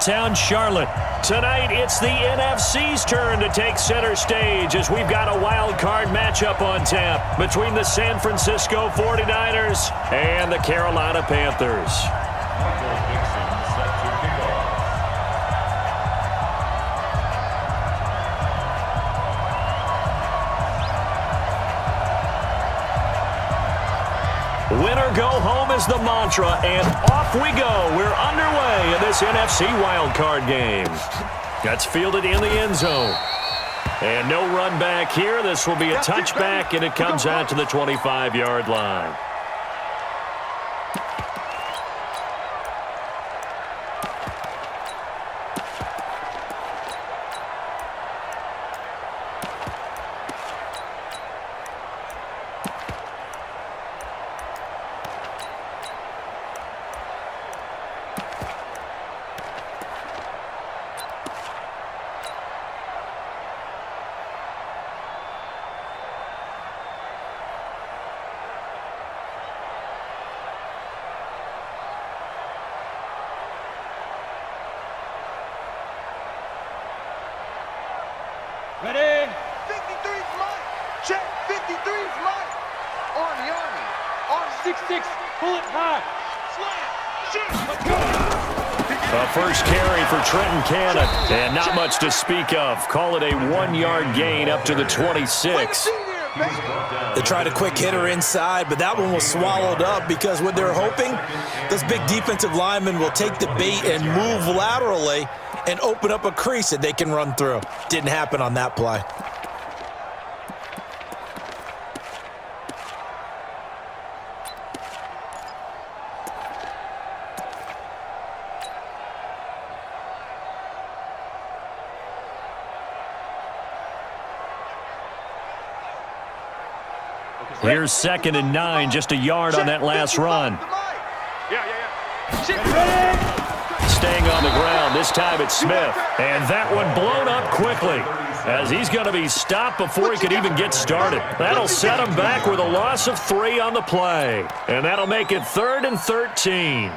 downtown Charlotte. Tonight, it's the NFC's turn to take center stage as we've got a wild card matchup on tap between the San Francisco 49ers and the Carolina Panthers. Winner go home is the mantra, and off we go. We're underway in this NFC wildcard game. That's fielded in the end zone. And no run back here. This will be a touchback, and it comes out to the 25-yard line. Ready? 53's mine. Check. 53's mine. Army. On 6-6. Pull it high. Slam. Shoot. A first carry for Trenton Cannon. And not much to speak of. Call it a 1-yard gain up to the 26. They tried a quick hitter inside, but that one was swallowed up because what they're hoping, those big defensive linemen will take the bait and move laterally and open up a crease that they can run through. Didn't happen on that play. Here's 2nd and 9, just a yard on that last run. Staying on the ground, this time it's Smith. And that one blown up quickly as he's going to be stopped before he could even get started. That'll set him back with a loss of 3 on the play. And that'll make it 3rd and 13.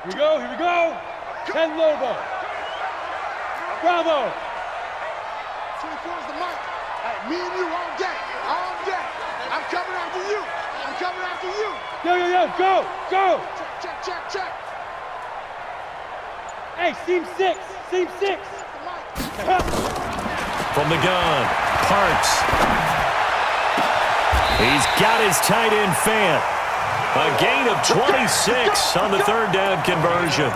Here we go. 10 Lobo. Bravo. 24 is the mic. Hey, me and you on deck. I'm coming after you. Yo. Go. Check. Hey, seam 6. From the gun, Parks. He's got his tight end fan. A gain of 26 on the 3rd down conversion.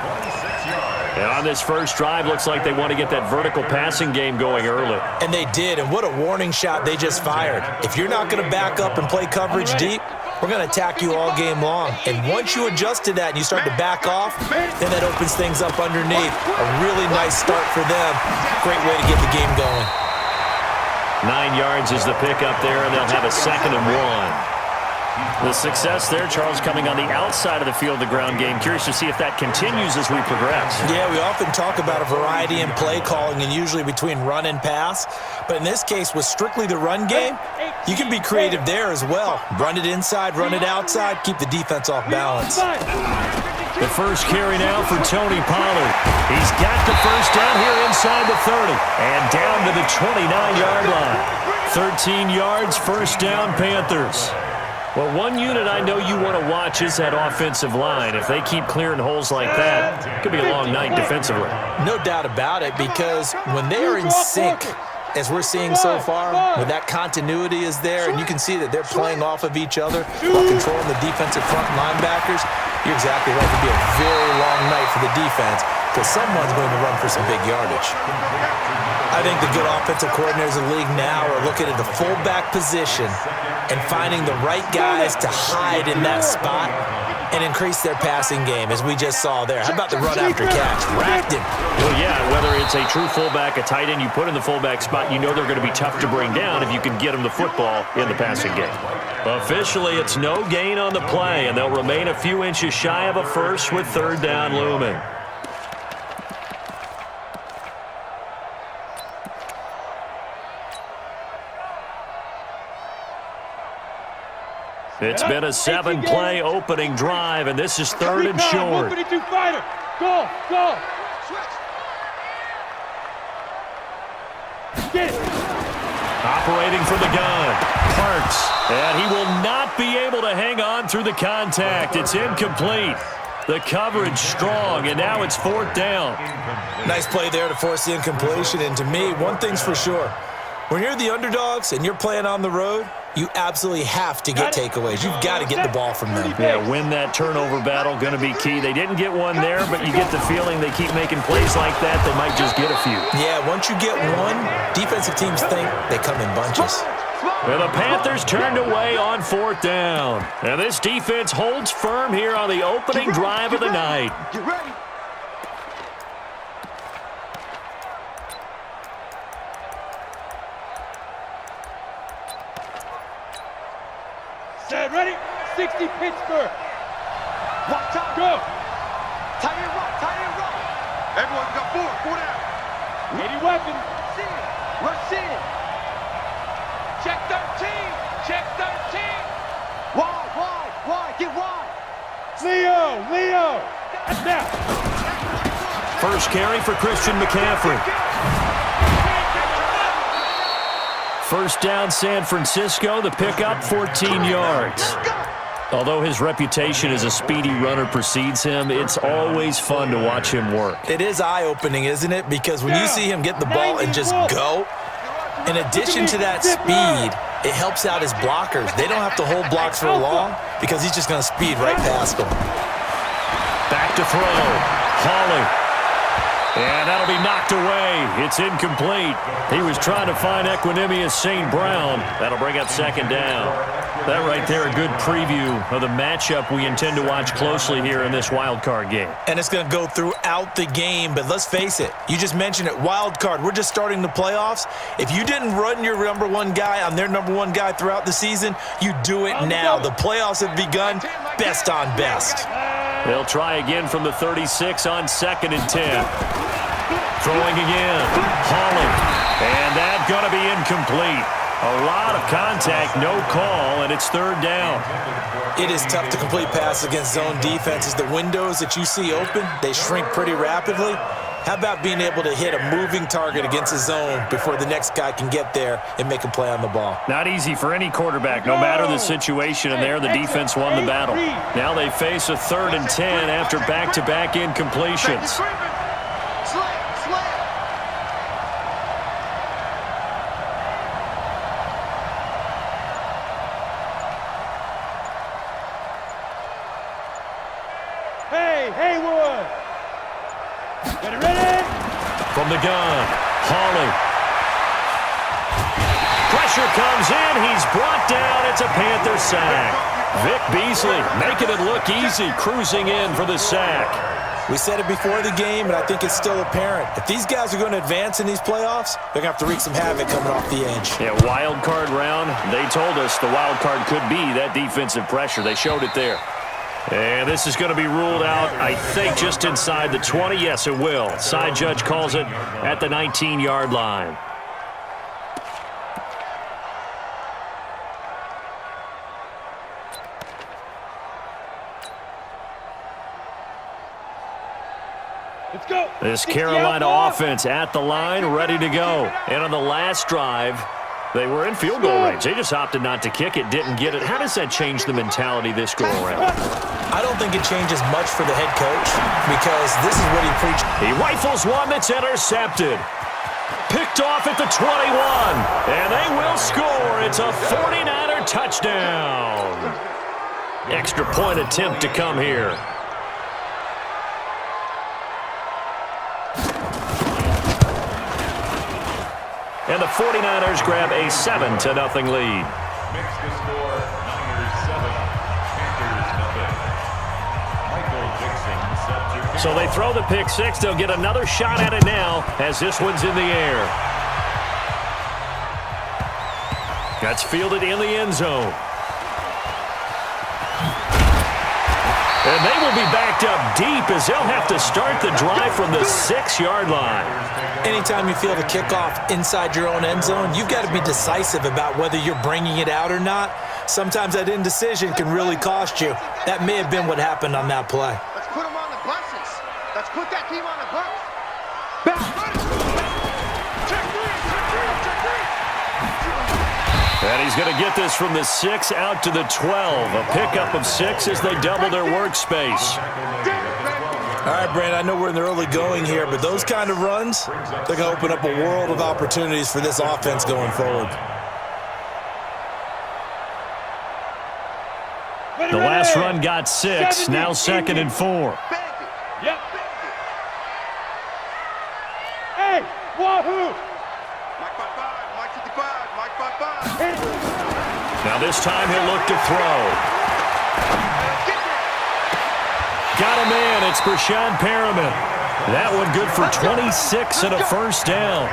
And on this first drive, looks like they want to get that vertical passing game going early. And they did, and what a warning shot they just fired. If you're not going to back up and play coverage deep, we're going to attack you all game long. And once you adjust to that and you start to back off, then that opens things up underneath. A really nice start for them. Great way to get the game going. 9 yards is the pickup there, and they'll have a 2nd and 1. The success there, Charles, coming on the outside of the field, the ground game. Curious to see if that continues as we progress. Yeah, we often talk about a variety in play calling and usually between run and pass. But in this case, with strictly the run game, you can be creative there as well. Run it inside, run it outside, keep the defense off balance. The first carry now for Tony Pollard. He's got the first down here inside the 30 and down to the 29-yard line. 13 yards, first down, Panthers. Well, one unit I know you want to watch is that offensive line. If they keep clearing holes like that, it could be a long night defensively. No doubt about it, because when they are in sync, as we're seeing so far, when that continuity is there and you can see that they're playing off of each other while controlling the defensive front linebackers, you're exactly right. It could be a very long night for the defense because someone's going to run for some big yardage. I think the good offensive coordinators in the league now are looking at the fullback position and finding the right guys to hide in that spot and increase their passing game, as we just saw there. How about the run after catch? Racked him. Well, yeah, whether it's a true fullback, a tight end you put in the fullback spot, you know they're going to be tough to bring down if you can get them the football in the passing game. Officially, it's no gain on the play, and they'll remain a few inches shy of a first with 3rd down looming. It's been a 7-play opening drive, and this is 3rd and short. 152 fighter. Go, go. Get it. Operating from the gun, Parks, and he will not be able to hang on through the contact. It's incomplete. The coverage strong, and now it's 4th down. Nice play there to force the incompletion, and to me, one thing's for sure. When you're the underdogs and you're playing on the road, you absolutely have to get takeaways. You've got to get the ball from them. Yeah, win that turnover battle, going to be key. They didn't get one there, but you get the feeling they keep making plays like that, they might just get a few. Yeah, once you get one, defensive teams think they come in bunches. Well, the Panthers turned away on 4th down. And this defense holds firm here on the opening drive of the night. Get ready. Set, ready? 60 Pittsburgh. Watch out. Go. Tie it right. Everyone's got 4 down. 80 weapons. Rush in. Check 13. Check 13. Wide. Get wide. Leo. That's now. First carry for Christian McCaffrey. First down, San Francisco. The pickup, 14 yards. Although his reputation as a speedy runner precedes him, it's always fun to watch him work. It is eye-opening, isn't it? Because when you see him get the ball and just go, in addition to that speed, it helps out his blockers. They don't have to hold blocks for long because he's just going to speed right past them. Back to throw. Hawley. And that'll be knocked away. It's incomplete. He was trying to find Equanimous St. Brown. That'll bring up 2nd down. That right there, a good preview of the matchup we intend to watch closely here in this wild card game. And it's going to go throughout the game, but let's face it. You just mentioned it, wild card. We're just starting the playoffs. If you didn't run your number 1 guy on their number 1 guy throughout the season, you do it now. The playoffs have begun. Best on best. They'll try again from the 36 on 2nd and 10. Throwing again. Hawley. And that's going to be incomplete. A lot of contact, no call, and it's 3rd down. It is tough to complete passes against zone defenses. The windows that you see open, they shrink pretty rapidly. How about being able to hit a moving target against a zone before the next guy can get there and make a play on the ball? Not easy for any quarterback, no matter the situation, and there the defense won the battle. Now they face a 3rd and 10 after back-to-back incompletions. Haywood. Get it ready. From the gun, Hawley. Pressure comes in. He's brought down. It's a Panther sack. Vic Beasley making it look easy, cruising in for the sack. We said it before the game, and I think it's still apparent. If these guys are going to advance in these playoffs, they're going to have to wreak some havoc coming off the edge. Yeah, wild card round. They told us the wild card could be that defensive pressure. They showed it there. And this is going to be ruled out, I think, just inside the 20. Yes, it will. Side judge calls it at the 19-yard line. Let's go. This Carolina offense at the line, ready to go. And on the last drive, they were in field goal range. They just opted not to kick it, didn't get it. How does that change the mentality this go around? I don't think it changes much for the head coach because this is what he preached. He rifles one that's intercepted. Picked off at the 21. And they will score. It's a 49er touchdown. Extra point attempt to come here. And the 49ers grab a 7-0 lead. Makes the score Niners 7, Panthers nothing. Michael Dixon set to So they throw the pick six. They'll get another shot at it now as this one's in the air. That's fielded in the end zone. And they will be backed up deep as they'll have to start the drive from the 6-yard line. Anytime you field a kickoff inside your own end zone, you've got to be decisive about whether you're bringing it out or not. Sometimes that indecision can really cost you. That may have been what happened on that play. Let's put them on the buses. Let's put that team on the bus. Back. Check three. And he's going to get this from the 6 out to the 12. A pickup of 6 as they double their workspace. All right, Brandon, I know we're in the early going here, but those kind of runs, they're going to open up a world of opportunities for this offense going forward. The last run got 6, now 2nd and 4. Yep. Hey, wahoo! Mike 5-5, Mike 55, Mike 5-5. Now this time he'll look to throw. Got a man, it's Brashad Perriman. That one good for 26 and a first down.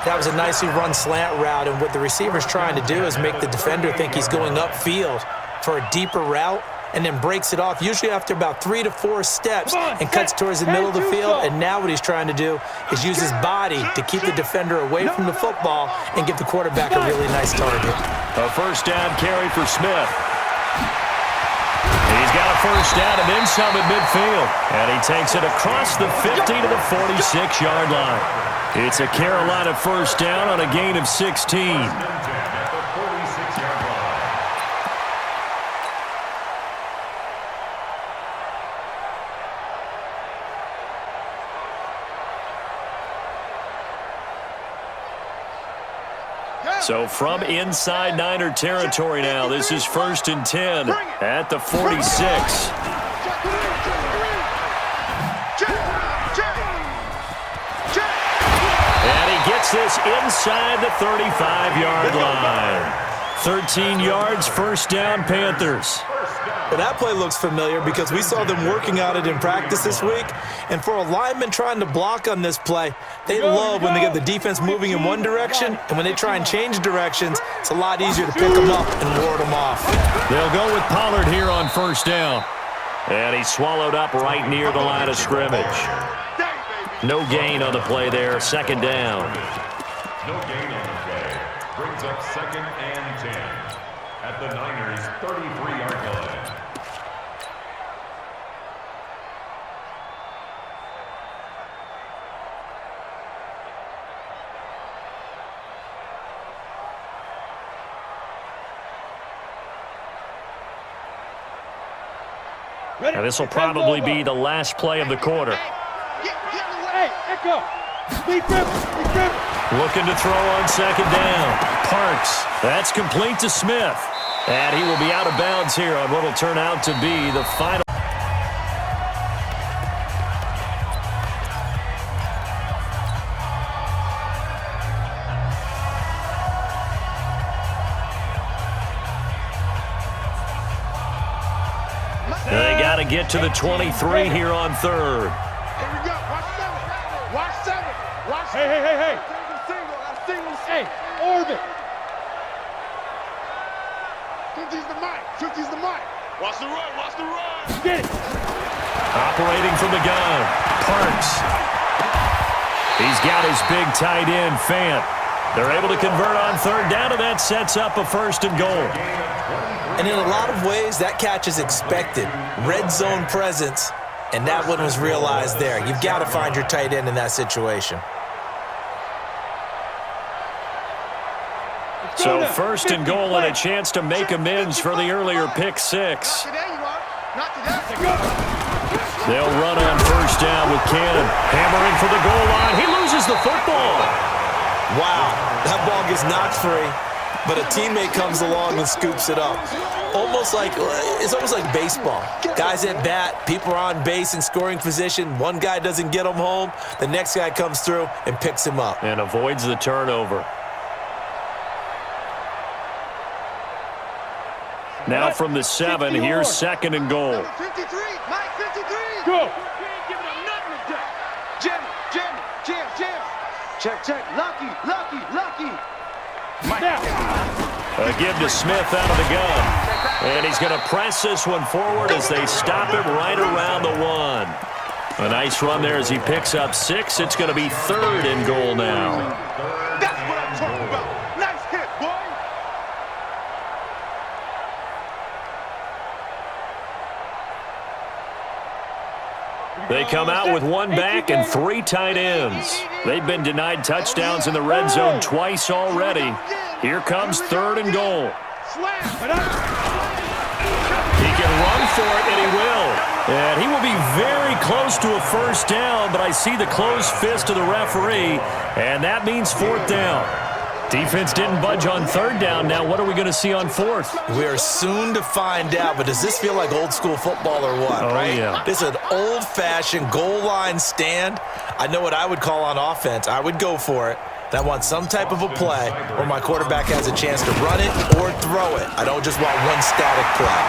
That was a nicely run slant route, and what the receiver's trying to do is make the defender think he's going upfield for a deeper route, and then breaks it off, usually after about 3 to 4 steps, and cuts towards the middle of the field. And now what he's trying to do is use his body to keep the defender away from the football and give the quarterback a really nice target. A first down carry for Smith. He's got a first down and then some at midfield. And he takes it across the 50 to the 46-yard line. It's a Carolina first down on a gain of 16. So from inside Niner territory now, this is 1st and 10 at the 46. And he gets this inside the 35-yard line. 13 yards, first down, Panthers. Well, that play looks familiar because we saw them working on it in practice this week. And for a lineman trying to block on this play, they love when they get the defense moving in one direction, and when they try and change directions, it's a lot easier to pick them up and ward them off. They'll go with Pollard here on first down. And he's swallowed up right near the line of scrimmage. No gain on the play there, 2nd down. No gain on the play. Brings up 2nd and 10 at the Niners' 33-yard line. Now this will probably be the last play of the quarter. Hey, Echo. Looking to throw on 2nd down. Parks. That's complete to Smith. And he will be out of bounds here on what will turn out to be the final. They got to get to the 23 here on 3rd. Here we go. Watch 7. Hey. Hey, Orbit. Fifty's the mic. Watch the run. Get it. Operating from the gun. Parks. He's got his big tight end, Fant. They're able to convert on 3rd down, and that sets up a 1st and goal. And in a lot of ways, that catch is expected. Red zone presence, and that one was realized there. You've got to find your tight end in that situation. So 1st and goal and a chance to make amends for the earlier pick 6. They'll run on 1st down with Cannon. Hammering for the goal line. He loses the football. Wow, that ball gets knocked free, but a teammate comes along and scoops it up. It's almost like baseball. Guys at bat, people are on base in scoring position. One guy doesn't get him home. The next guy comes through and picks him up. And avoids the turnover. Now from the 7, here's 2nd and goal. 53, Mike 53. Go. We ain't giving him nothing today. Jam. Check. Lucky. Now. A give to Smith out of the gun. And he's going to press this one forward as they stop him right around the 1. A nice run there as he picks up 6. It's going to be 3rd and goal now. That's what I'm talking about. Nice hit, boy. They come out with one back and 3 tight ends. They've been denied touchdowns in the red zone twice already. Here comes 3rd and goal. He can run for it, and he will. And he will be very close to a first down, but I see the closed fist of the referee, and that means 4th down. Defense didn't budge on 3rd down. Now what are we going to see on 4th? We are soon to find out, but does this feel like old school football or what, right? Yeah. This is an old-fashioned goal line stand. I know what I would call on offense. I would go for it. I want some type of a play where my quarterback has a chance to run it or throw it. I don't just want one static play.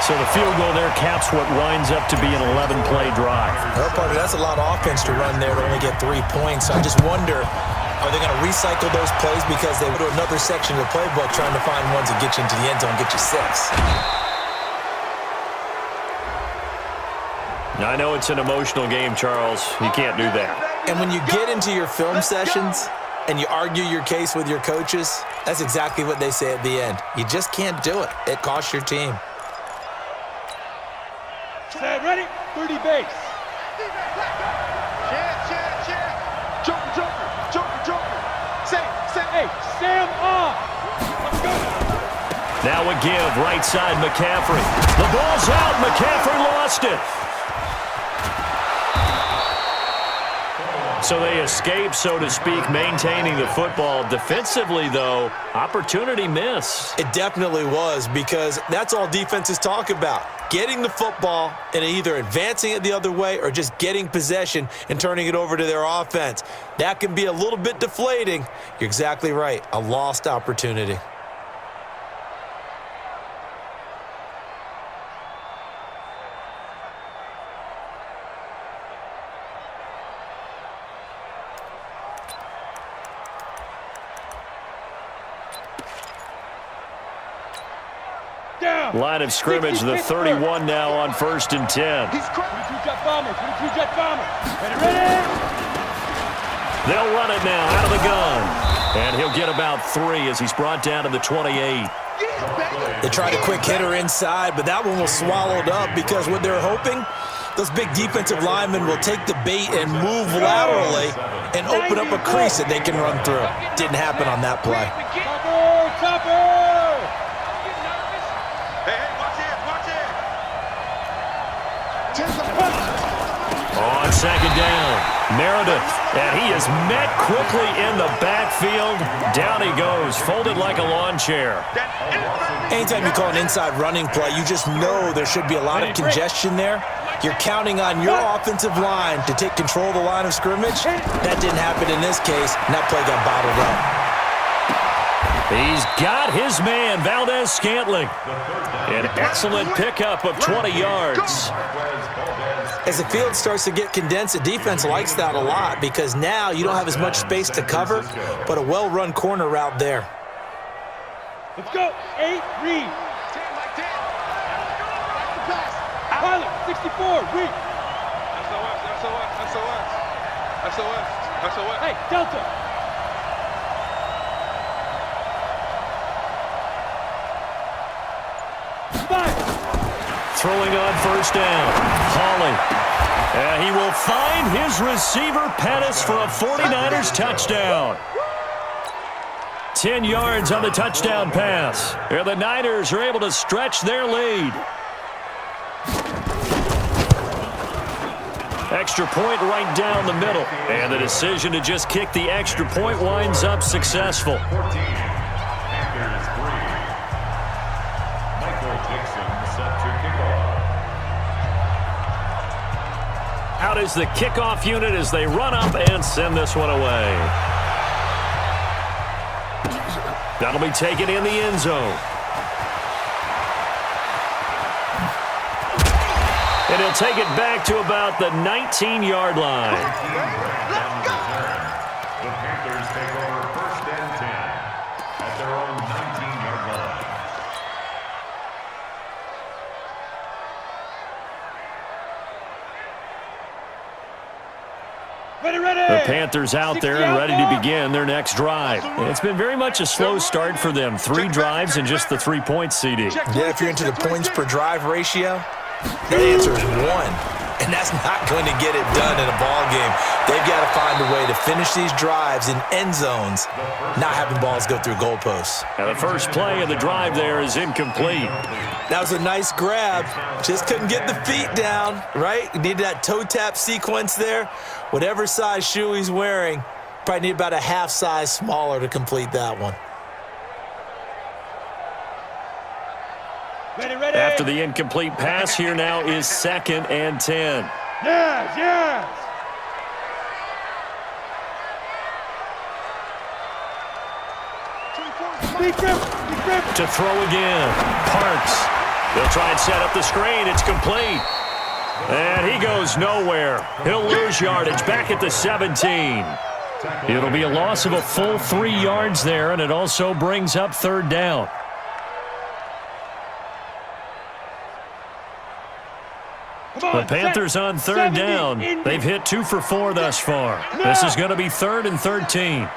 So the field goal there caps what winds up to be an 11-play drive. Well, partner, that's a lot of offense to run there to only get 3 points. I just wonder, are they going to recycle those plays because they go to another section of the playbook trying to find ones that get you into the end zone and get you 6? Now, I know it's an emotional game, Charles. You can't do that. And when you get into your film sessions and you argue your case with your coaches, that's exactly what they say at the end. You just can't do it. It costs your team. Stand ready, 30 base. Joker. Say, hey, Sam on. Let's go. Now a give, right side, McCaffrey. The ball's out, McCaffrey lost it. So they escape, so to speak, maintaining the football. Defensively, though, opportunity miss. It definitely was, because that's all defenses talk about. Getting the football and either advancing it the other way or just getting possession and turning it over to their offense. That can be a little bit deflating. You're exactly right. A lost opportunity. Line of scrimmage, the 31 now on 1st and 10. 22 jet bombers. Ready? They'll run it now out of the gun. And he'll get about 3 as he's brought down to the 28. They tried a quick hitter inside, but that one was swallowed up because what they're hoping, those big defensive linemen will take the bait and move laterally and open up a crease that they can run through. Didn't happen on that play. Topper! On 2nd down, Meredith, and he is met quickly in the backfield. Down he goes, folded like a lawn chair. Anytime you call an inside running play, you just know there should be a lot of congestion there. You're counting on your offensive line to take control of the line of scrimmage. That didn't happen in this case, and that play got bottled up. He's got his man, Valdez-Scantling. An excellent pickup of 20 yards. As the field starts to get condensed, the defense likes that a lot because now you don't have as much space to cover, but a well-run corner route there. Let's go. 8, read. Pilot, 64, read. SOS. Hey, Delta. Throwing on 1st down, Hawley. And he will find his receiver, Pettis, for a 49ers touchdown. 10 yards on the touchdown pass. And the Niners are able to stretch their lead. Extra point right down the middle. And the decision to just kick the extra point winds up successful. 14, Panthers 3. Michael Dixon set to kickoff. Out is the kickoff unit as they run up and send this one away. That'll be taken in the end zone. And he'll take it back to about the 19-yard line. The Panthers take over 1st and 10 at their own 19-yard line. The Panthers out there and ready to begin their next drive. It's been very much a slow start for them. 3 drives and just the 3 points, CD. Yeah, if you're into the points per drive ratio, that answer is 1. and that's not going to get it done in a ball game. They've got to find a way to finish these drives in end zones, not having balls go through goalposts. Now the first play of the drive there is incomplete. That was a nice grab. Just couldn't get the feet down, right? Needed that toe tap sequence there. Whatever size shoe he's wearing, probably need about a half size smaller to complete that one. Ready, ready. After the incomplete pass, here now is 2nd and 10. Yes, yes. Big grip, big grip. To throw again. Parks. They'll try and set up the screen. It's complete. And he goes nowhere. He'll lose yardage back at the 17. It'll be a loss of a full 3 yards there, and it also brings up 3rd down. The Panthers on 3rd down. They've hit 2 for 4 thus far. This is going to be 3rd and 13.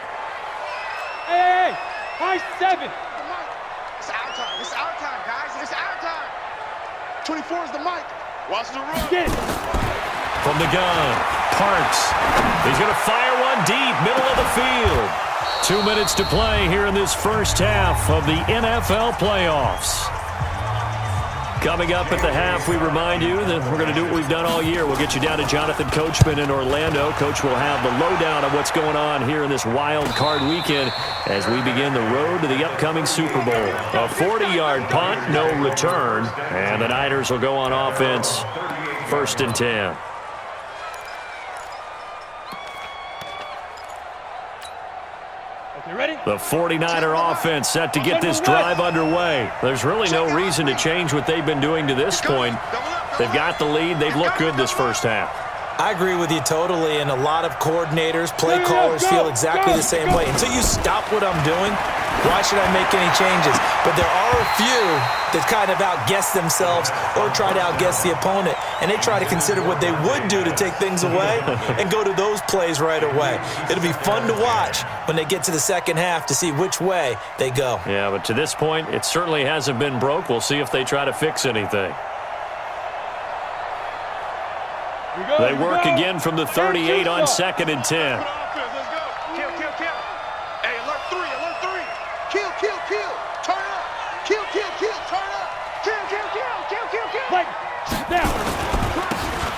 Hey, high 7. It's our time. It's our time, guys. It's our time. 24 is the mic. Watch the run. Get it. From the gun, Parks. He's going to fire one deep, middle of the field. 2 minutes to play here in this first half of the NFL playoffs. Coming up at the half, we remind you that we're going to do what we've done all year. We'll get you down to Jonathan Coachman in Orlando. Coach will have the lowdown on what's going on here in this wild card weekend as we begin the road to the upcoming Super Bowl. A 40-yard punt, no return, and the Niners will go on offense, 1st and 10. Ready? The 49er offense set to get this drive underway. There's really no reason to change what they've been doing to this point. They've got the lead. They've looked good this first half. I agree with you totally, and a lot of coordinators, play callers feel exactly the same way. Until you stop what I'm doing, why should I make any changes? But there are a few that kind of outguess themselves or try to outguess the opponent, and they try to consider what they would do to take things away and go to those plays right away. It'll be fun to watch when they get to the second half to see which way they go. Yeah, but to this point, it certainly hasn't been broke. We'll see if they try to fix anything. They work again from the 38 on 2nd and 10. Let's go. Kill, kill, kill. Hey, alert 3, alert 3. Kill, kill, kill. Turn up. Kill, kill, kill. Turn up. Kill, kill, kill. Kill, kill, kill. Like, now.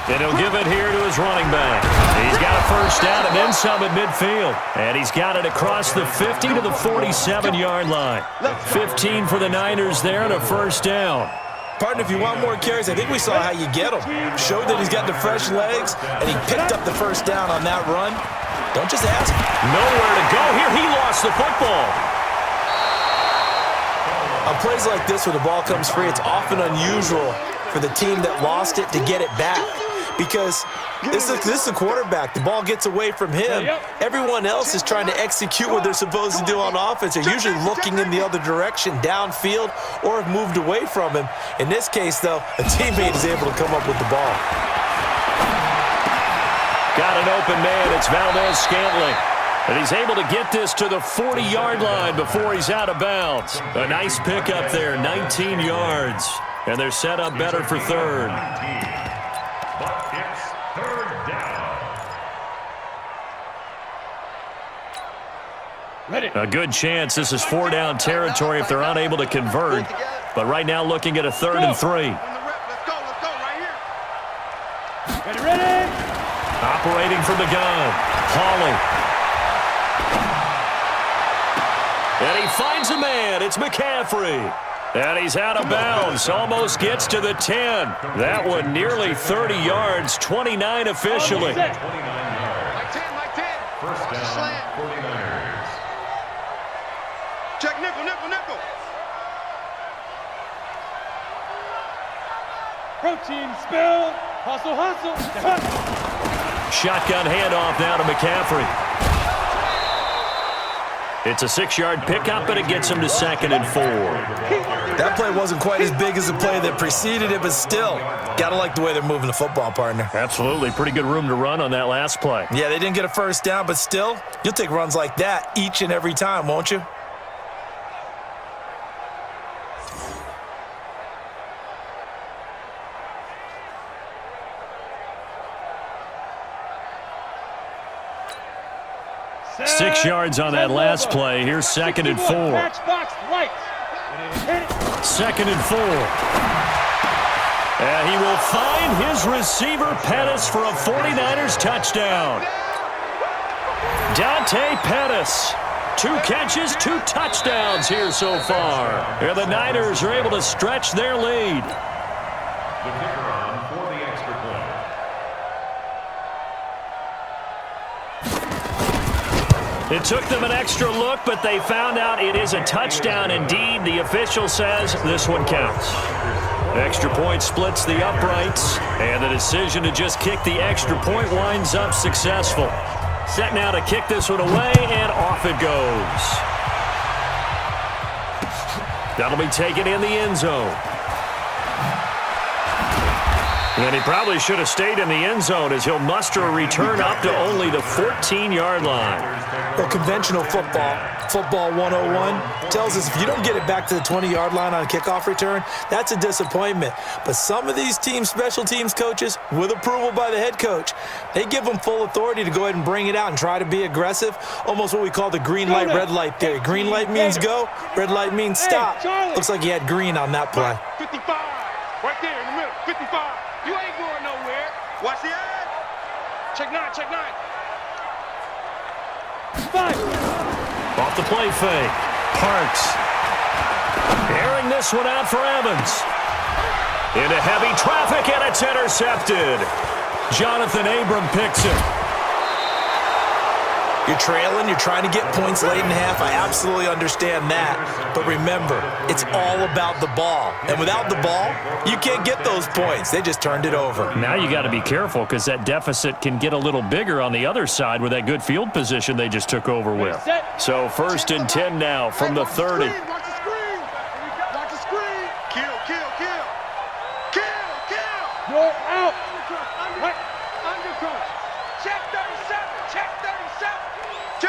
And he'll give it here to his running back. He's got a first down and then some at midfield. And he's got it across the 50 to the 47-yard line. 15 for the Niners there and a first down. Partner, if you want more carries, I think we saw how you get him. Showed that he's got the fresh legs, and he picked up the first down on that run. Don't just ask. Nowhere to go here. He lost the football. On plays like this where the ball comes free, it's often unusual for the team that lost it to get it back. Because this is a quarterback. The ball gets away from him. Everyone else is trying to execute what they're supposed to do on offense. They're usually looking in the other direction, downfield, or have moved away from him. In this case, though, a teammate is able to come up with the ball. Got an open man. It's Valdez-Scantling. And he's able to get this to the 40-yard line before he's out of bounds. A nice pickup there, 19 yards. And they're set up better for 3rd. But it's 3rd down. Ready. A good chance this is 4-down territory if they're unable to convert. But right now looking at a 3rd and 3. Let's go right here. Ready, ready. Operating from the gun, Hawley. And he finds a man. It's McCaffrey. And he's out of bounds. Almost gets to the 10. That one nearly 30 yards, 29 officially. 29 yards. Like 10, like 10. First Watch the down, slant. 49ers. Check nickel, nickel, nickel. Protein spill. Hustle, hustle. Shotgun handoff now to McCaffrey. It's a 6-yard pickup, but it gets him to 2nd and 4. That play wasn't quite as big as the play that preceded it, but still, gotta like the way they're moving the football, partner. Absolutely. Pretty good room to run on that last play. Yeah, they didn't get a first down, but still, you'll take runs like that each and every time, won't you? 6 yards on that last play. Here's 2nd and 4. 2nd and 4. And he will find his receiver, Pettis, for a 49ers touchdown. Dante Pettis. 2 catches, 2 touchdowns here so far. And the Niners are able to stretch their lead. The kicker on for the extra point. It took them an extra look, but they found out it is a touchdown indeed. The official says this one counts. Extra point splits the uprights, and the decision to just kick the extra point winds up successful. Set now to kick this one away, and off it goes. That'll be taken in the end zone. And he probably should have stayed in the end zone as he'll muster a return up to only the 14-yard line. Well, conventional football 101, tells us if you don't get it back to the 20-yard line on a kickoff return, that's a disappointment. But some of these special teams coaches, with approval by the head coach, they give them full authority to go ahead and bring it out and try to be aggressive, almost what we call the green light, red light theory. Green light means go, red light means stop. Looks like he had green on that play. 55, right there in the middle, 55. You ain't going nowhere. Watch the ad. Check 9, check 9. 5. Off the play fake. Parks. Airing this one out for Evans. Into heavy traffic, and it's intercepted. Jonathan Abram picks it. You're trailing, you're trying to get points late in half. I absolutely understand that. But remember, it's all about the ball. And without the ball, you can't get those points. They just turned it over. Now you got to be careful because that deficit can get a little bigger on the other side with that good field position they just took over with. So 1st and 10 now from the 30. Watch the screen. Watch the screen. Kill, kill, kill. Kill, kill. You're out. Undercut. Check 37. Check 37. Check.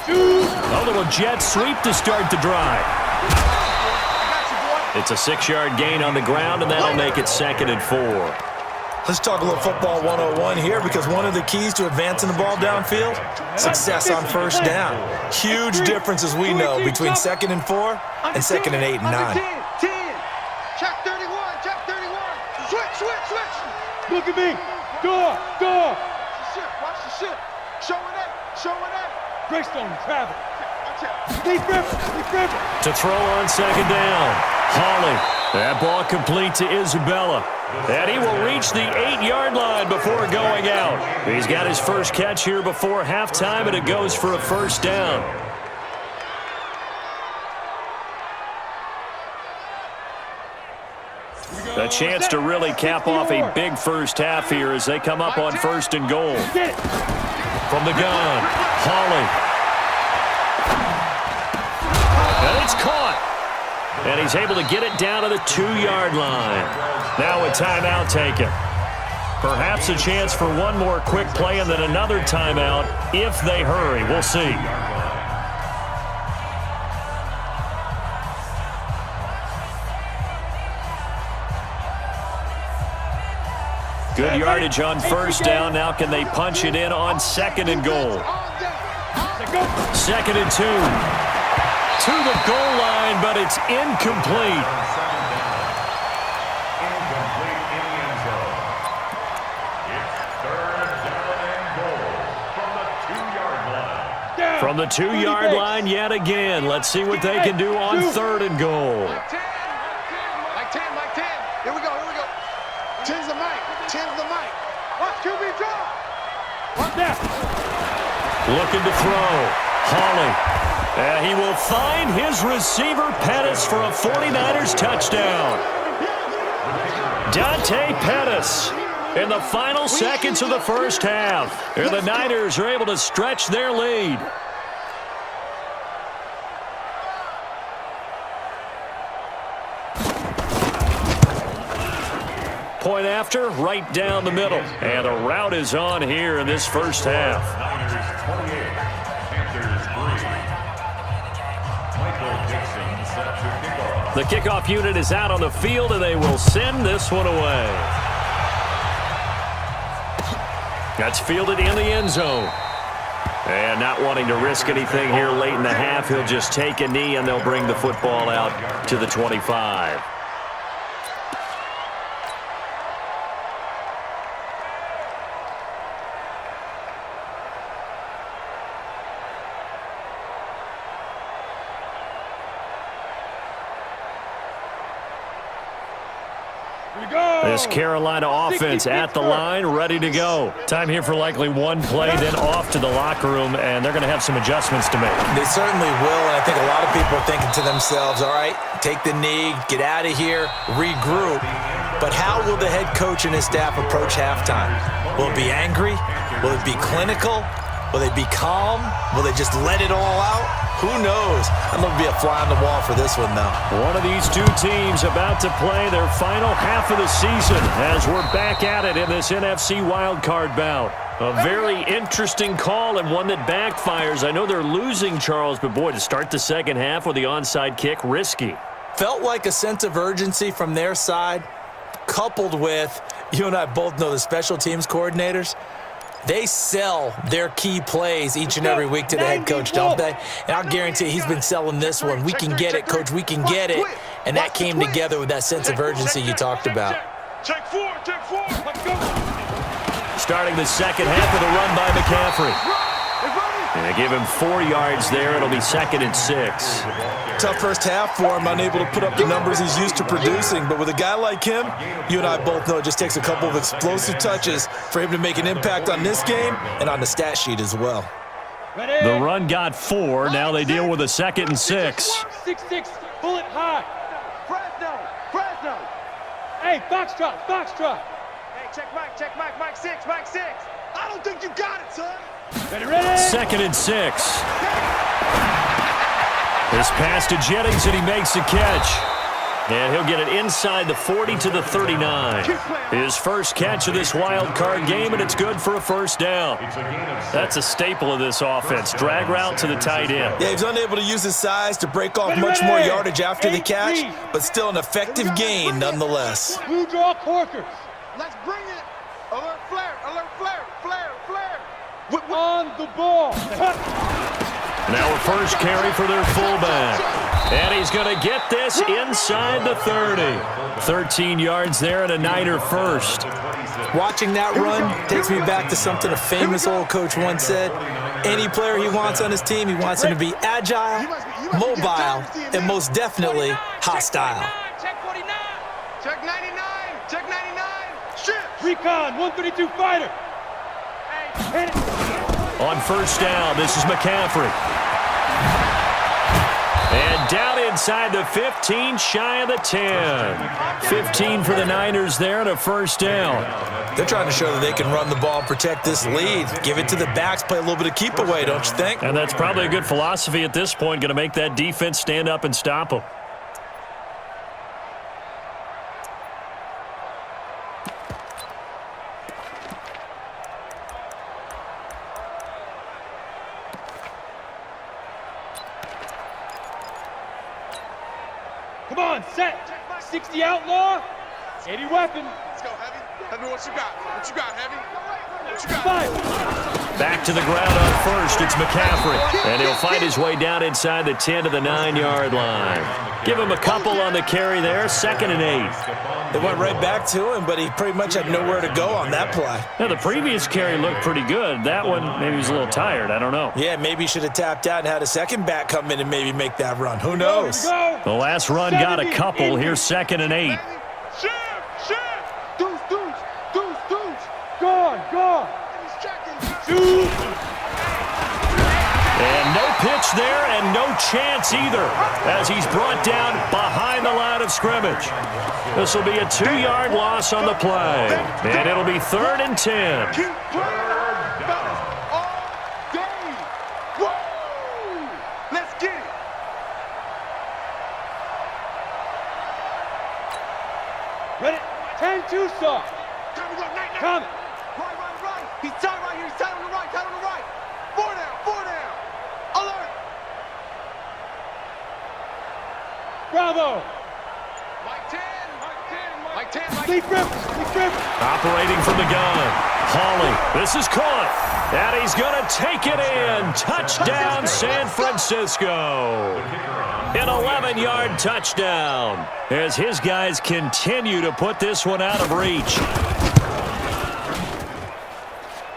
A little jet sweep to start the drive. It's a 6-yard gain on the ground, and that'll make it 2nd and 4. Let's talk a little football 101 here, because one of the keys to advancing the ball downfield, success on 1st down. Huge difference, as we know, between 2nd and 4 and 2nd and 8 and 9. 10. Check 31. Check 31. Switch. Look at me. Door. Watch the shit. Showing that. Greystone, travel. Watch out. Deep river. To throw on 2nd down. Hawley. That ball complete to Isabella. And he will reach the 8-yard line before going out. He's got his first catch here before halftime, and it goes for a 1st down. A chance to really cap off a big first half here as they come up on 1st and goal. From the gun, Hawley. And it's caught. And he's able to get it down to the 2-yard line. Now a timeout taken. Perhaps a chance for one more quick play and then another timeout if they hurry. We'll see. Good yardage on 1st down. Now can they punch it in on 2nd and goal? 2nd and 2. To the goal line, but it's incomplete. Incomplete in the end zone. It's 3rd down and goal from the 2-yard line. From the 2-yard line yet again. Let's see what they can do on 3rd and goal. Like 10. Here we go. 10's the mic. Watch QB draw. Watch that. Looking to throw. Hawley. He will find his receiver, Pettis, for a 49ers touchdown. Dante Pettis in the final seconds of the first half. And the Niners are able to stretch their lead. Point after, right down the middle. And the route is on here in this first half. Niners 28, Panthers 3. Michael Dixon set to kick off. The kickoff unit is out on the field, and they will send this one away. That's fielded in the end zone. And not wanting to risk anything here late in the half, he'll just take a knee, and they'll bring the football out to the 25. This Carolina offense at the line, ready to go. Time here for likely one play, then off to the locker room, and they're going to have some adjustments to make. They certainly will, and I think a lot of people are thinking to themselves, all right, take the knee, get out of here, regroup. But how will the head coach and his staff approach halftime? Will it be angry? Will it be clinical? Will they be calm? Will they just let it all out? Who knows? I'm going to be a fly on the wall for this one, though. One of these two teams about to play their final half of the season as we're back at it in this NFC wildcard bout. A very interesting call and one that backfires. I know they're losing, Charles, but boy, to start the second half with the onside kick, risky. Felt like a sense of urgency from their side, coupled with, you and I both know the special teams coordinators, they sell their key plays each and every week to the head coach, don't they? And I'll guarantee he's been selling this one. We can get it, coach, we can get it. And that came together with that sense of urgency you talked about. Take four, let's go. Starting the second half with a run by McCaffrey. And they give him 4 yards there. It'll be 2nd and 6. Tough first half for him, unable to put up the numbers he's used to producing. But with a guy like him, you and I both know it just takes a couple of explosive touches for him to make an impact on this game and on the stat sheet as well. The run got 4. Now they deal with a 2nd and 6. 6-6, bullet high. Fresno. Hey, Foxtrot. Hey, check Mike 6. I don't think you got it, son. Ready. 2nd and 6. This pass to Jennings, and he makes the catch. And he'll get it inside the 40 to the 39. His first catch of this wild card game, and it's good for a first down. That's a staple of this offense. Drag route to the tight end. Yeah, he's unable to use his size to break off much more yardage after the catch, but still an effective gain nonetheless. Blue draw Corkers. Let's bring it. Alert flare. On the ball. Now a first carry for their fullback. And he's going to get this inside the 30. 13 yards there and a Niner first. Watching that run takes me back to something a famous old coach once said. Any player he wants on his team, he wants him to be agile, mobile, and most definitely hostile. Check 49. Check 99. Shift. Recon, 132 fighter. Hit it. On first down, this is McCaffrey. And down inside the 15, shy of the 10. 15 for the Niners there and a first down. They're trying to show that they can run the ball and protect this lead. Give it to the backs, play a little bit of keep away, don't you think? And that's probably a good philosophy at this point, going to make that defense stand up and stop them. Come on, set. 60 outlaw. 80 weapon. Let's go, Heavy. Tell me what you got, Heavy. What you got? Five. Back to the ground on first. It's McCaffrey. And he'll find his way down inside the 10 to the 9-yard line. Give him a couple on the carry there. 2nd and 8. They went right back to him, but he pretty much had nowhere to go on that play. Now, the previous carry looked pretty good. That one, maybe he was a little tired. I don't know. Yeah, maybe he should have tapped out and had a second back come in and maybe make that run. Who knows? The last run got a couple. Here's 2nd and 8. Shift. Deuce. Gone. Shoot. And no pitch there and no chance either as he's brought down behind the line of scrimmage. This will be a 2-yard loss on the play. And it'll be 3rd and 10. Keep playing, fellas, all day. Woo! Let's get it. Ready. 10-2 stop. Come. Right. He's tied right here. He's tied on the right. 4 down. Alert. Bravo. Mike 10. Leaf River. Operating from the gun. Hawley, this is caught. And he's going to take it in. Touchdown, San Francisco. An 11-yard touchdown as his guys continue to put this one out of reach.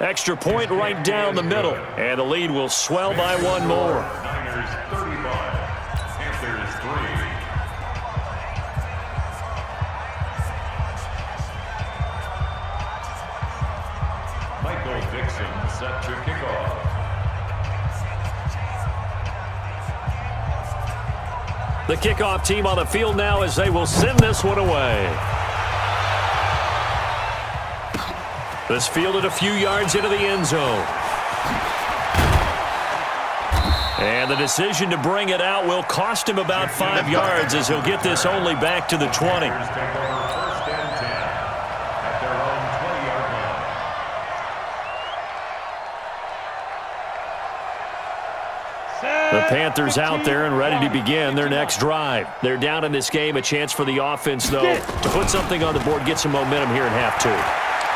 Extra point right down the middle, and the lead will swell by one more. Niners 35, Panthers 3. Michael Dixon set to kick off. The kickoff team on the field now as they will send this one away. This fielded a few yards into the end zone. And the decision to bring it out will cost him about 5 yards as he'll get this only back to the 20. Take over 1st and 10 at their own 20-yard line. The Panthers out there and ready to begin their next drive. They're down in this game. A chance for the offense, though, to put something on the board, get some momentum here in half two.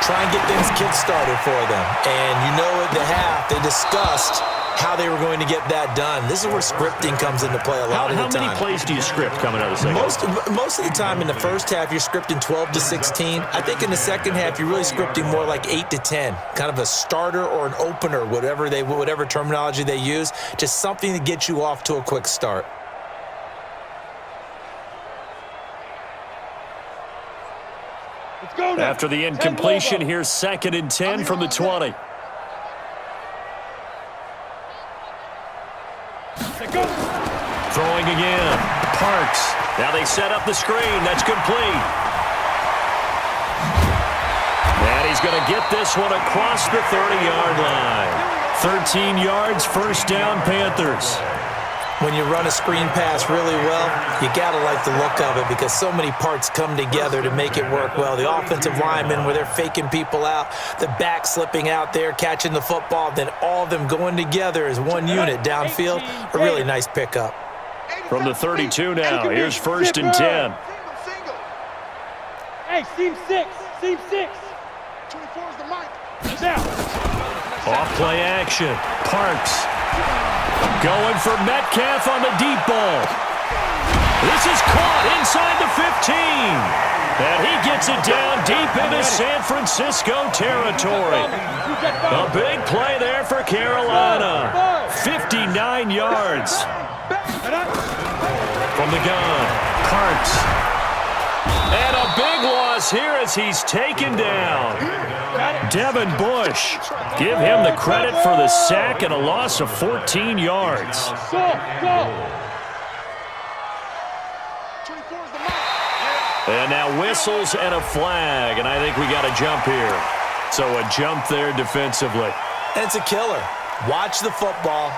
Try and get things kick-started for them. And you know at the half, they discussed how they were going to get that done. This is where scripting comes into play a lot of the time. How many plays do you script coming out of the second? Most of the time in the first half, you're scripting 12 to 16. I think in the second half, you're really scripting more like 8 to 10. Kind of a starter or an opener, whatever terminology they use. Just something to get you off to a quick start. After the incompletion, here's 2nd and 10 from the 20. Throwing again. Parks. Now they set up the screen. That's complete. And he's going to get this one across the 30-yard line. 13 yards, 1st down, Panthers. When you run a screen pass really well, you got to like the look of it because so many parts come together to make it work well. The offensive linemen, where they're faking people out, the back slipping out there, catching the football, then all of them going together as one unit downfield. A really nice pickup. From the 32 now, here's 1st and 10. Hey, seam 6. 24 is the mic. Now. Off play action. Parks. Going for Metcalf on the deep ball. This is caught inside the 15. And he gets it down deep into San Francisco territory. A big play there for Carolina. 59 yards. From the gun, Parks. And a big loss here as he's taken down. Devin Bush. Give him the credit for the sack and a loss of 14 yards. And now whistles and a flag, and I think we got a jump here. So a jump there defensively. And it's a killer. Watch the football.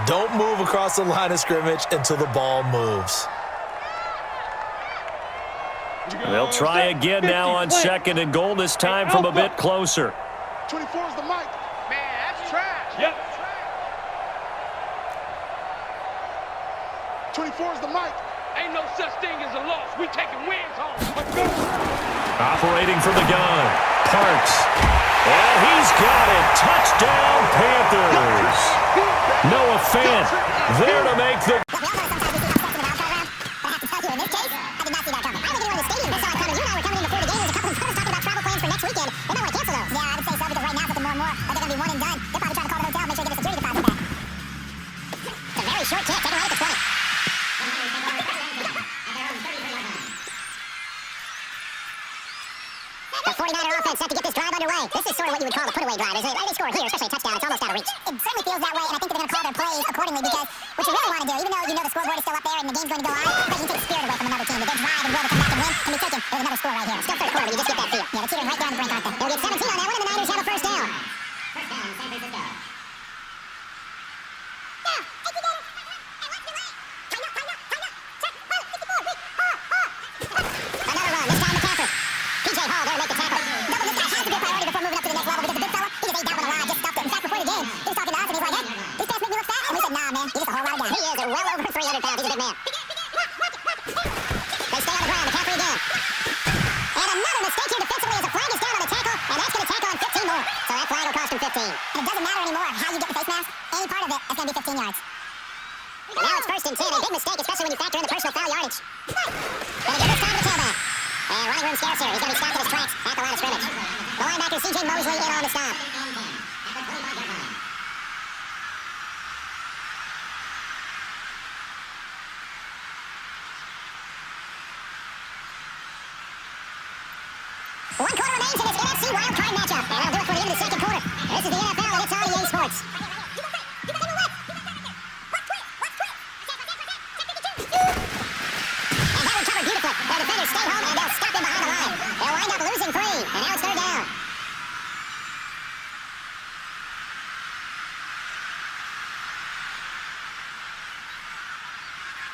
Don't move across the line of scrimmage until the ball moves. They'll try again now on 2nd and goal, this time from a bit closer. 24 is the mic. Man, that's trash. Yep. 24 is the mic. Ain't no such thing as a loss. We taking wins home. Let's go. Operating from the gun, Parks. And he's got it. Touchdown, Panthers. Noah Fant there to make the... Set to get this drive underway. This is sort of what you would call a put-away drive, isn't it? They score here, especially a touchdown. It's almost out of reach. It certainly feels that way, and I think they're going to call their plays accordingly because what you really want to do, even though you know the scoreboard is still up there and the game's going to go on, but you can take spirit away from another team. If they drive and will to come back and win, and be taken, there's another score right here. Still 3rd quarter, you just get that feel. Yeah, the team right down the brink, aren't they? They'll get 17 on that one, and the Niners have a 1st down. 1st down, San Francisco. So room scarce here. He's going to be stopped in his tracks at the line of scrimmage. The linebacker, C.J. Mosley, in on the stop. One quarter remains in this NFC Wildcard matchup. And that'll do it for the end of the second quarter. This is the NFL, and it's on EA Sports. Their defenders stay home, and they'll stop him behind the line. They'll wind up losing 3, and now it's third down.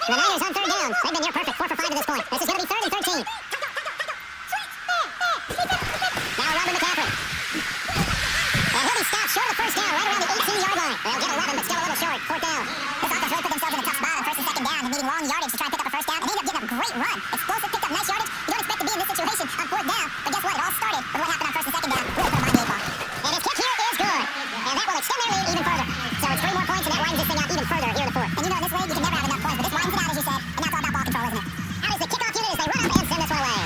The Niners on third down. They've been near perfect, 4 for 5 to this point. This is going to be 3rd and 13. Now Robert McCaffrey. And he'll be stopped short of the first down, right around the 18-yard line. They'll get 11, but still a little short. 4th down. This offense really put themselves in a tough spot on 1st and 2nd down and needing long yardage to try and pick up a first down. And they ended up getting a great run. Explosive, picked up nice yardage. You don't expect to be in this situation on 4th down. But guess what? It all started with what happened on 1st and 2nd down. Really put them on the 8 ball. And his kick here is good. And that will extend their lead even further. So it's 3 more points, and that widens this thing out even further here in the 4th. And you know, in this league, you can never have enough points. But this widens it out, as you said. And now it's all about ball control, isn't it? How does the kickoff unit as they run up and send this one away?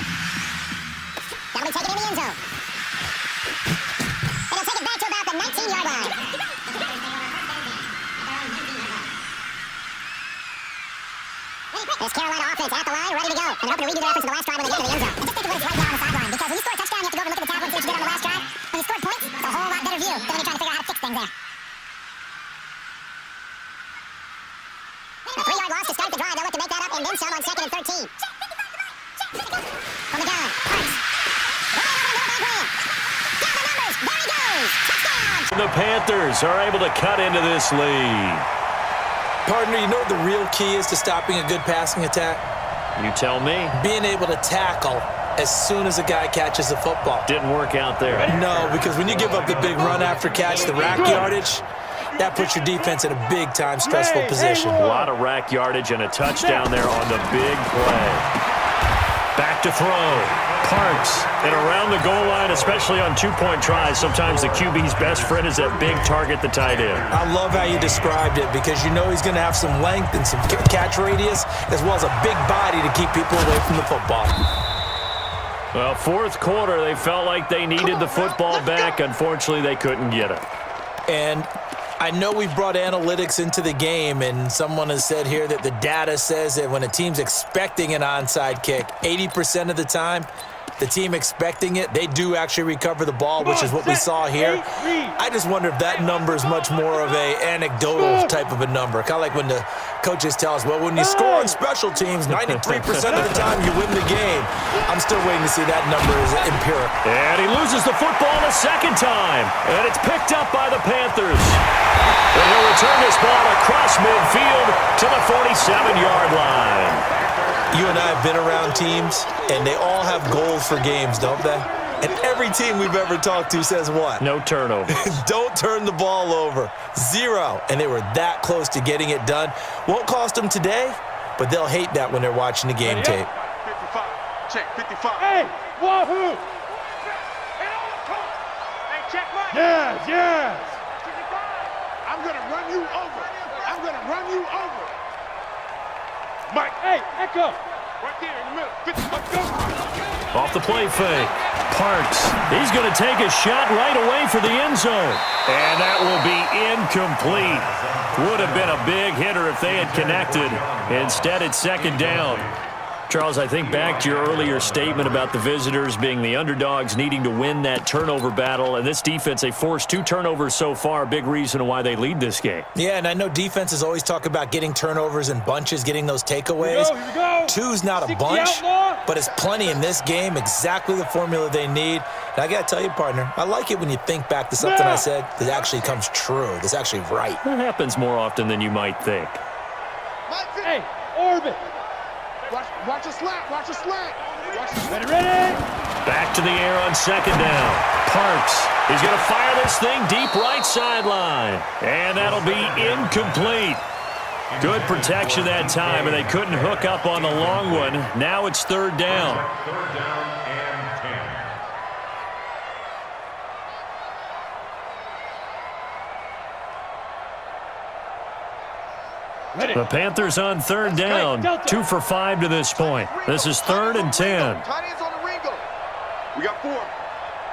That'll be taken in the end zone. And he'll take it back to about the 19-yard line. This Carolina offense at the line, ready to go. And they're hoping to redo their efforts in the last drive when they get to the end zone. And just think of what it's like now on the sideline. Because when you score a touchdown, you have to go over and look at the tablet and see what you did on the last drive. When you scored points, it's a whole lot better view than when you're trying to figure out how to fix things there. A 3-yard loss to start the drive. They'll look to make that up and then some on 2nd and 13. From the gun, Hurts. Right over the middle by Graham. Down the numbers. There he goes. Touchdown. The Panthers are able to cut into this lead. Partner, you know what the real key is to stopping a good passing attack? You tell me. Being able to tackle as soon as a guy catches the football. Didn't work out there. No, because when you give up the big run after catch, the rack yardage, that puts your defense in a big-time stressful position. A lot of rack yardage and a touchdown there on the big play. Back to throw. Parks. And around the goal line, especially on 2-point tries, sometimes the QB's best friend is that big target, the tight end. I love how you described it because you know he's going to have some length and some catch radius as well as a big body to keep people away from the football. Well, 4th quarter, they felt like they needed the football back. Unfortunately, they couldn't get it. And I know we've brought analytics into the game, and someone has said here that the data says that when a team's expecting an onside kick, 80% of the time, the team expecting it, they do actually recover the ball, which is what we saw here. I just wonder if that number is much more of a anecdotal type of a number. Kind of like when the coaches tell us, well, when you score on special teams, 93% of the time you win the game. I'm still waiting to see that number is empirical. And he loses the football a 2nd time. And it's picked up by the Panthers. And he'll return this ball across midfield to the 47-yard line. You and I have been around teams, and they all have goals for games, don't they? And every team we've ever talked to says what? No turnovers. Don't turn the ball over. 0. And they were that close to getting it done. Won't cost them today, but they'll hate that when they're watching the game tape. 55. Check, 55. Hey, wahoo! Hey, check mine. Yes. I'm going to run you over. I'm going to run you over. Mike. Hey, Echo. Right there in the middle. 55, go. Off the play fake. Parks. He's going to take a shot right away for the end zone. And that will be incomplete. Would have been a big hitter if they had connected. Instead, it's 2nd down. Charles, I think back to your earlier statement about the visitors being the underdogs needing to win that turnover battle. And this defense, they forced 2 turnovers so far, big reason why they lead this game. Yeah, and I know defenses always talk about getting turnovers in bunches, getting those takeaways. Here we go. 2's not a bunch, but it's plenty in this game, exactly the formula they need. And I got to tell you, partner, I like it when you think back to something I said that actually comes true, that's actually right. That happens more often than you might think. Hey, orbit. Watch a slant. Watch a slant. Ready. Back to the air on 2nd down. Parks. He's going to fire this thing deep right sideline. And that'll be incomplete. Good protection that time, and they couldn't hook up on the long one. Now it's 3rd down. 3rd down and 10. Ready. The Panthers on 3rd down. 2 for 5 to this point. This is 3rd and 10. Tight ends on the Ringo. We got 4.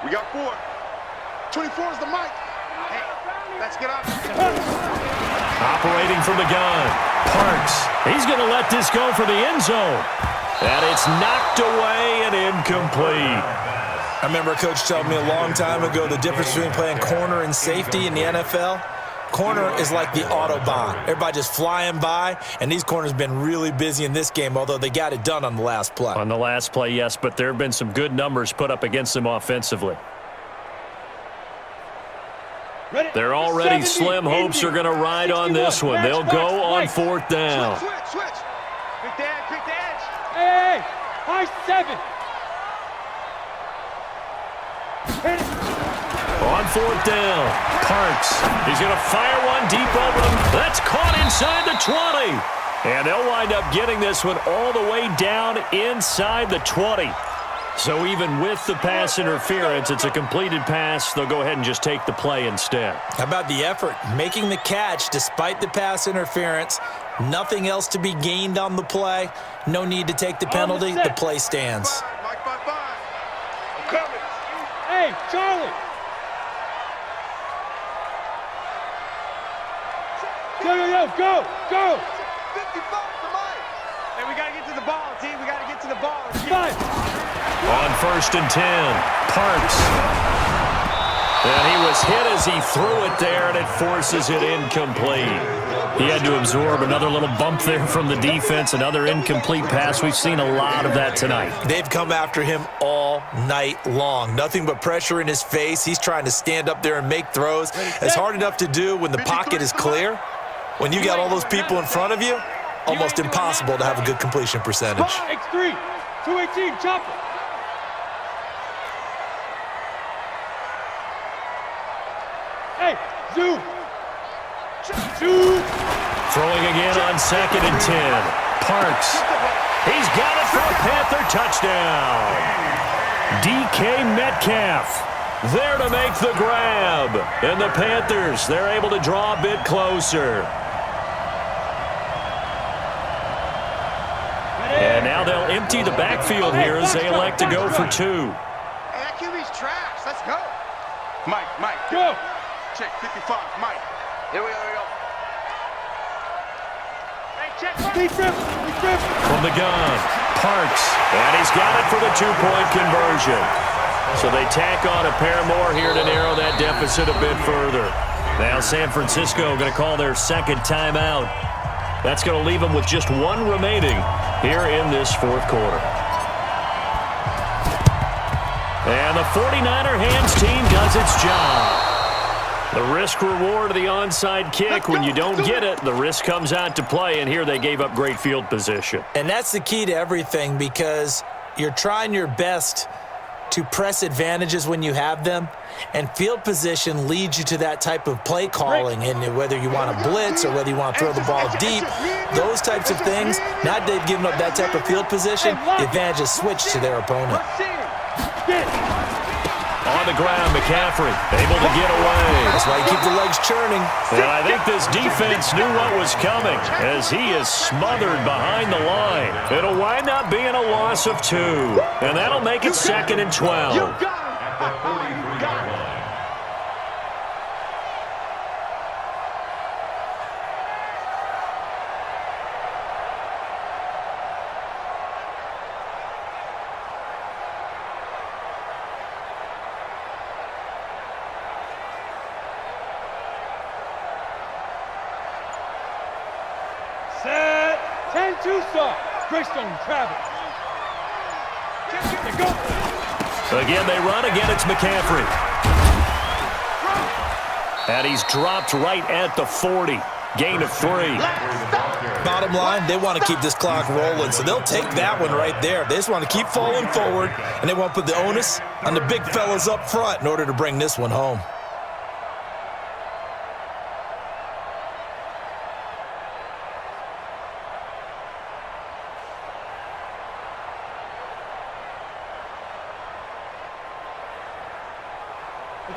We got 4. 24 is the mic. Hey, let's get up. Operating from the gun. Parks. He's going to let this go for the end zone. And it's knocked away and incomplete. I remember a coach telling me a long time ago the difference between playing corner and safety in the NFL. Corner is like the Autobahn. Everybody just flying by, and these corners have been really busy in this game, although they got it done on the last play. On the last play, yes, but there have been some good numbers put up against them offensively. They're already slim hopes are going to ride on this one. They'll go on 4th down. Switch. Pick the edge. Hey, high 7. On 4th down, Parks. He's going to fire one deep over them. That's caught inside the 20. And they'll wind up getting this one all the way down inside the 20. So even with the pass interference, it's a completed pass. They'll go ahead and just take the play instead. How about the effort? Making the catch despite the pass interference. Nothing else to be gained on the play. No need to take the penalty. The play stands. Mike, 5. I'm coming. Hey, Charlie. Go. 55 to Mike. Hey, we got to get to the ball, team. We got to get to the ball. On 1st and 10, Parks. And he was hit as he threw it there, and it forces it incomplete. He had to absorb another little bump there from the defense, another incomplete pass. We've seen a lot of that tonight. They've come after him all night long. Nothing but pressure in his face. He's trying to stand up there and make throws. It's hard enough to do when the pocket is clear. When you got all those people in front of you, almost impossible to have a good completion percentage. X3, 218, chop it. Hey, zoom. Throwing again on 2nd and 10. Parks. He's got it for a Panther touchdown. DK Metcalf there to make the grab. And the Panthers, they're able to draw a bit closer. And now they'll empty the backfield here as they elect to go for 2. Hey, that QB's trash. Let's go. Mike. Go. Check 55. Mike. Here we go. Hey, check. From the gun, Parks. And he's got it for the 2-point conversion. So they tack on a pair more here to narrow that deficit a bit further. Now San Francisco going to call their 2nd timeout. That's going to leave them with just 1 remaining here in this 4th quarter. And the 49er hands team does its job. The risk-reward of the onside kick, when you don't get it, the risk comes out to play, and here they gave up great field position. And that's the key to everything, because you're trying your best to press advantages when you have them, and field position leads you to that type of play calling. And whether you want to blitz or whether you want to throw the ball deep, those types of things, now that they've given up that type of field position, the advantage is switched to their opponent. On the ground, McCaffrey able to get away. That's why you keep the legs churning. And I think this defense knew what was coming as he is smothered behind the line. It'll wind up being a loss of 2, and that'll make it 2nd and 12. You got him. Got him. Set. 10-2 start. Greystone Travis. Go. Again, they run. Again, it's McCaffrey. And he's dropped right at the 40. Gain of 3. Bottom line, they want to keep this clock rolling, so they'll take that one right there. They just want to keep falling forward, and they want to put the onus on the big fellas up front in order to bring this one home.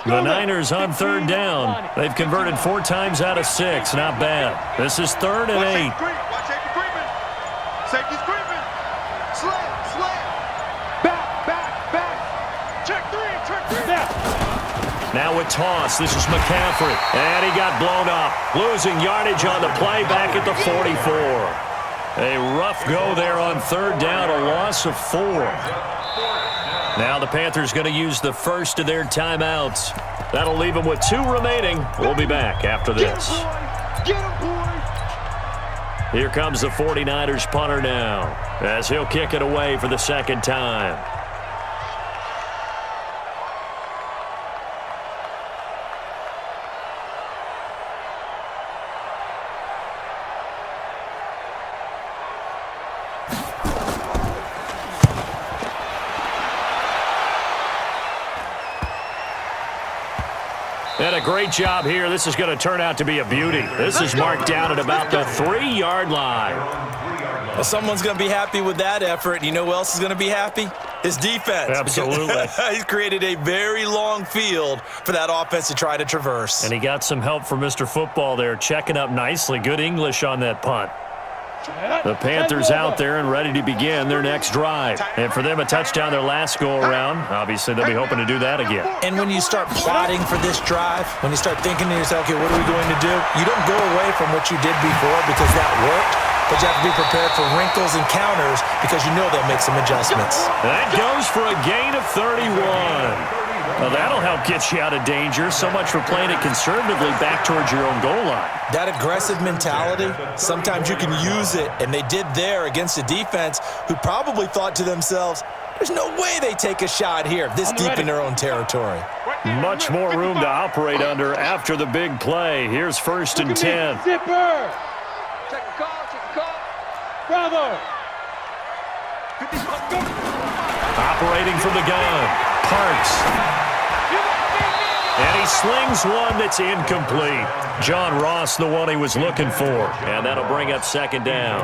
The Niners on 3rd down. They've converted 4 times out of 6. Not bad. This is 3rd and 8. Watch safety creeping. Safety's creeping. Slam. Now a toss. This is McCaffrey. And he got blown up. Losing yardage on the play back at the 44. A rough go there on third down. A loss of 4. Now the Panthers going to use the first of their timeouts. That'll leave them with 2 remaining. We'll be back after this. Here comes the 49ers punter now, as he'll kick it away for the second time. And a great job here. This is going to turn out to be a beauty. This is marked down at about the 3-yard line. Well, someone's going to be happy with that effort. You know who else is going to be happy? His defense. Absolutely. He's created a very long field for that offense to try to traverse. And he got some help from Mr. Football there, checking up nicely. Good English on that punt. The Panthers out there and ready to begin their next drive. And for them, a touchdown their last go-around. Obviously, they'll be hoping to do that again. And when you start plotting for this drive, when you start thinking to yourself, okay, what are we going to do? You don't go away from what you did before because that worked, but you have to be prepared for wrinkles and counters because you know they'll make some adjustments. That goes for a gain of 31. Well, that'll help get you out of danger. So much for playing it conservatively back towards your own goal line. That aggressive mentality, sometimes you can use it, and they did there against a defense who probably thought to themselves, there's no way they take a shot here this deep in their own territory. Much more room to operate under after the big play. Here's 1st and 10. Zipper. Check the call, check the call. Bravo. Operating from the gun. Parks. And he slings one that's incomplete. John Ross, the one he was looking for. And that'll bring up 2nd down.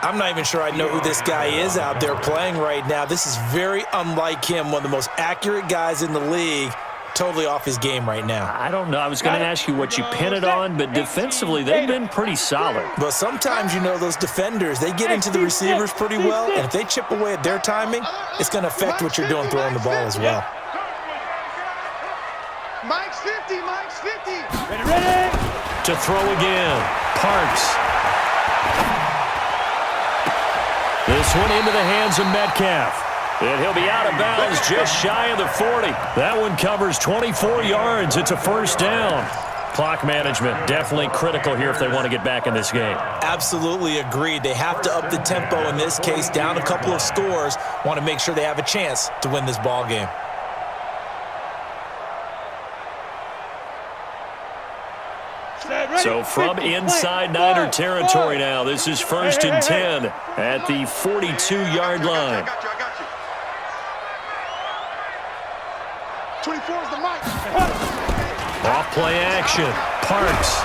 I'm not even sure I know who this guy is out there playing right now. This is very unlike him, one of the most accurate guys in the league. Totally off his game right now. I don't know. I was going to ask you what you pin it on, but defensively, they've been pretty solid. But sometimes, you know, those defenders, they get into the receivers pretty well, and if they chip away at their timing, it's going to affect what you're doing throwing the ball as well. Mike's 50, Mike's 50. Ready. To throw again. Parks. This one into the hands of Metcalf. And he'll be out of bounds just shy of the 40. That one covers 24 yards. It's a 1st down. Clock management definitely critical here if they want to get back in this game. Absolutely agreed. They have to up the tempo in this case, down a couple of scores. Want to make sure they have a chance to win this ball game. So from inside Niner territory now, this is 1st and 10 at the 42-yard line. I got you. 24 is the mic. Off play action. Parks.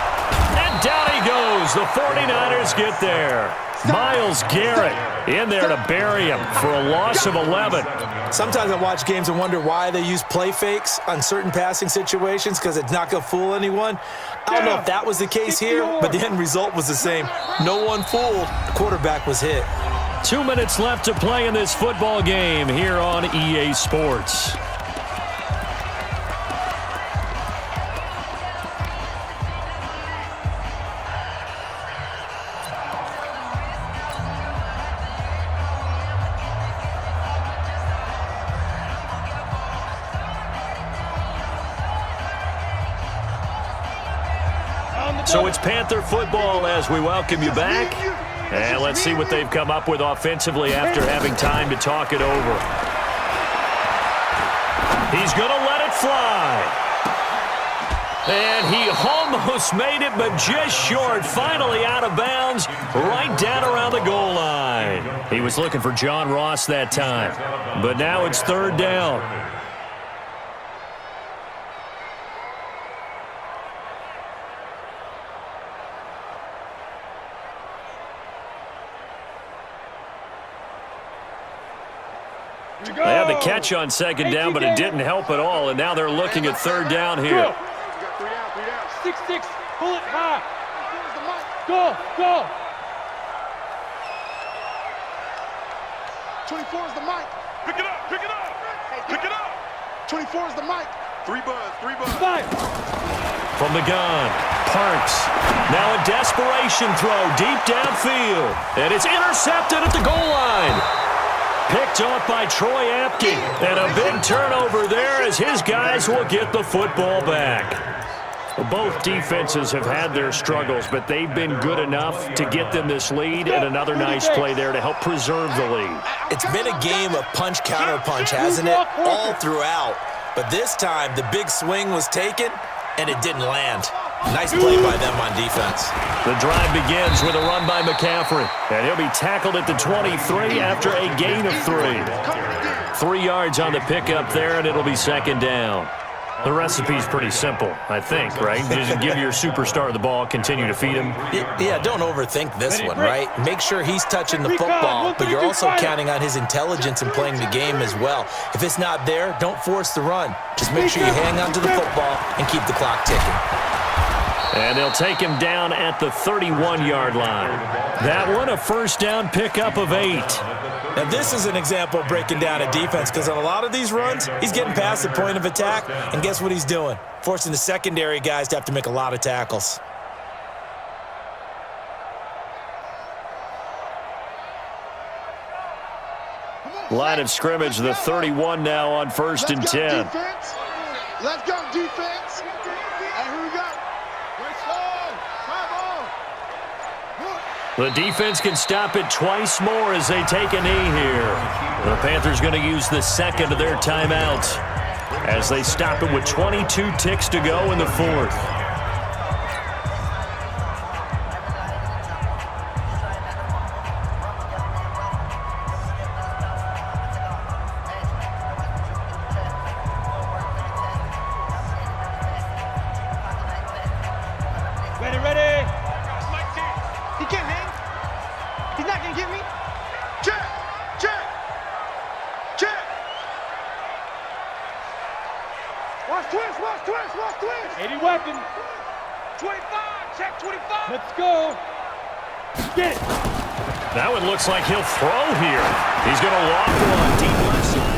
And down he goes. The 49ers get there. Myles Garrett in there to bury him for a loss of 11. Sometimes I watch games and wonder why they use play fakes on certain passing situations because it's not going to fool anyone. I don't know if that was the case here, but the end result was the same. No one fooled. The quarterback was hit. 2 minutes left to play in this football game here on EA Sports. So it's Panther football as we welcome you back. And let's see what they've come up with offensively after having time to talk it over. He's going to let it fly. And he almost made it, but just short. Finally out of bounds, right down around the goal line. He was looking for John Ross that time. But now it's 3rd down. They had the catch on 2nd down, but it didn't help at all, and now they're looking at 3rd down here. 6-6, pull it high. Go. 24 is the mic. Pick it up. 24 is the mic. 3 buzz, 3 buzz. From the gun, Parks. Now a desperation throw deep downfield. And it's intercepted at the goal line. Picked off by Troy Apke. And a big turnover there as his guys will get the football back. Both defenses have had their struggles, but they've been good enough to get them this lead, and another nice play there to help preserve the lead. It's been a game of punch-counter-punch, hasn't it? All throughout. But this time, the big swing was taken, and it didn't land. Nice play by them on defense. The drive begins with a run by McCaffrey, and he'll be tackled at the 23 after a gain of 3. 3 yards on the pickup there, and it'll be second down. The recipe's pretty simple, I think, right? Just give your superstar the ball, continue to feed him. Yeah, don't overthink this one, right? Make sure he's touching the football, but you're also counting on his intelligence in playing the game as well. If it's not there, don't force the run. Just make sure you hang on to the football and keep the clock ticking. And they'll take him down at the 31-yard line. That one, a first down pickup of 8. Now, this is an example of breaking down a defense, because on a lot of these runs, he's getting past the point of attack, and guess what he's doing? Forcing the secondary guys to have to make a lot of tackles. Line of scrimmage, the 31 now on 1st and 10. Defense. Let's go, defense. And here we go. The defense can stop it twice more as they take a knee here. The Panthers going to use the second of their timeouts as they stop it with 22 ticks to go in the 4th. Ready. He can't hang. He's not going to get me. Check. 80 weapon. 25. Check 25. Let's go. Get it. That one looks like he'll throw here. He's going to lock one deep left side.